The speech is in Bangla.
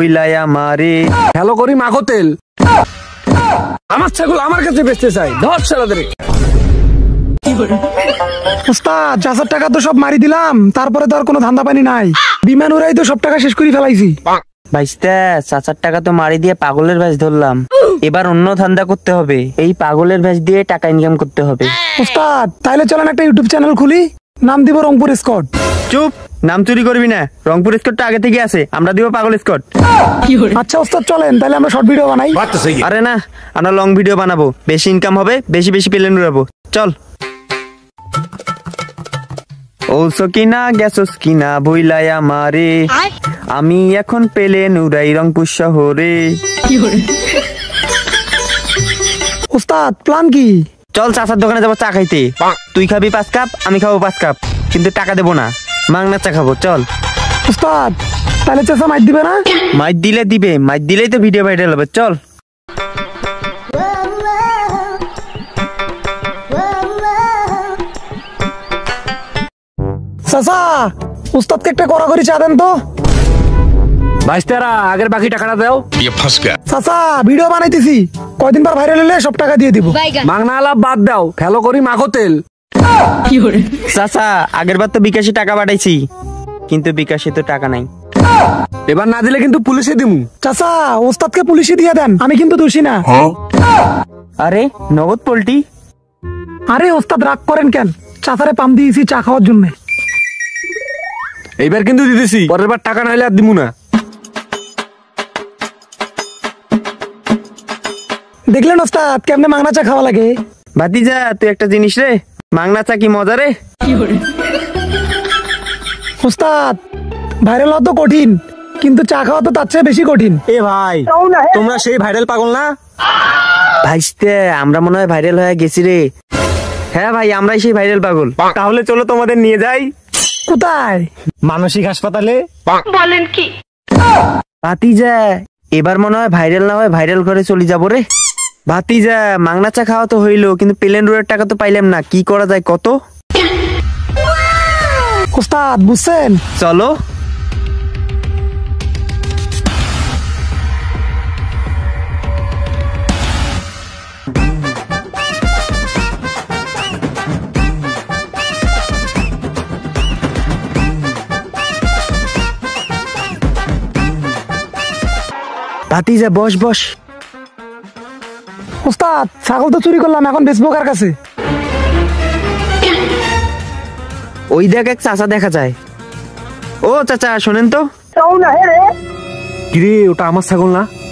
বুইলায়া মারে হ্যালো করি মাখো তেল। আমার ছাগল আমার কাছে বেচতে চাই, ধর শালাদের। ওস্তাদ 4,000 টাকা তো সব মারি দিলাম, তারপরে তো আর কোনো ধান্দা পানি নাই। বিমান উড়াই তো সব টাকা শেষ করে ফেলাইছি। ভাইস্তা 4,000 টাকা তো মারি দিয়ে পাগলের ভ্যাস ধরলাম, এবার অন্য ধান্দা করতে হবে। এই পাগলের ভ্যাস দিয়ে টাকা ইনকাম করতে হবে। ওস্তাদ তাইলে চলেন একটা ইউটিউব চ্যানেল খুলি, নাম দিব রংপুর স্কট। চুপ, নাম চুরি করবি না। রংপুর স্কটটা আগে থেকে আছে, আমরা দিব পাগল স্কট। আচ্ছা ওস্তাদ চলেন তাহলে আমরা শর্ট ভিডিও বানাই। আরে না, আমরা লং ভিডিও বানাবো, বেশি ইনকাম হবে, বেশি বেশি প্লেন উড়াবো। চল। ওলসো কিনা গেছস কিনা ভুইলায়া মারে, আমি এখন প্লেন উড়াই রংপুর শহরে। ওস্তাদ প্ল্যান কি? চল চাচার দোকানে যাবো চা খাইতে। তুই খাবি 5 কাপ, আমি খাবো 5 কাপ, কিন্তু টাকা দেবো না, মাংনা চা খাবো। চল। ওস্তাদ তাহলে চাচা মাইর দিবে না? মাইক দিলে দিবে, মাইক দিলেই তো ভিডিও ভাইরাল হবে। চল। চাচা ওস্তাদকে একটা কড়াকড়ি চা দেন তো। ভাইস্তারা আগের বাকি টাকাটা দাও। চাচা ভিডিও বানাইতেছি, কয়দিন পর ভাইরাল হলে সব টাকা দিয়ে দিব। মাংনা আলাপ বাদ দাও, হ্যালো করি মাখো তেল। চাচা আগের বার তো বিকাশে টাকা পাঠাইছি, কিন্তু বিকাশে তো টাকা নাই। এবার না দিলে কিন্তু পুলিশে দিমু। চাচা ওস্তাদকে পুলিশে দিয়ে দেন, আমি কিন্তু দোষী না। আরে নগদ পোল্টি। আরে ওস্তাদ রাগ করেন কেন, চাচারে পাম দিয়েছি চা খাওয়ার জন্য। এইবার কিন্তু দিতেছি, পরের বার টাকা নাইলে আর দিমু না। দেখলেন ওস্তাদ কেমনে মাংনা চা খাওয়া লাগে। ভাতিজা তুই একটা জিনিস রে, মাংনা চা কি মজা রে। ওস্তাদ ভাইরাল হওয়া তো কঠিন, কিন্তু চা খাওয়া তো তার চেয়ে বেশি কঠিন। এ ভাই তোমরা সেই ভাইরাল পাগল না? ভাইস্তে আমরা মনে হয় ভাইরাল হয়ে গেছি রে। হ্যাঁ ভাই, আমরাই সেই ভাইরাল পাগল। তাহলে চলো তোমাদের নিয়ে যাই। কোথায়? মানসিক হাসপাতালে। বলেন কি? ভাতিজা এবার মনে হয় ভাইরাল না হয় ভাইরাল করে চলে যাবো রে। ভাতিজা মাংনা চা খাওয়া তো হইলো, কিন্তু প্লেন রোডের টাকা তো পাইলাম না, কি করা যায় কত? ওস্তাদ বুঝছেন? চলো। ভাতিজা বস বস। ওস্তাদ ছাগল তো চুরি করলাম, এখন বেচবো কার কাছে? ওই দেখ এক চাচা দেখা যায়। ও চাচা শোনেন তো। কিরে ওটা আমার ছাগল না?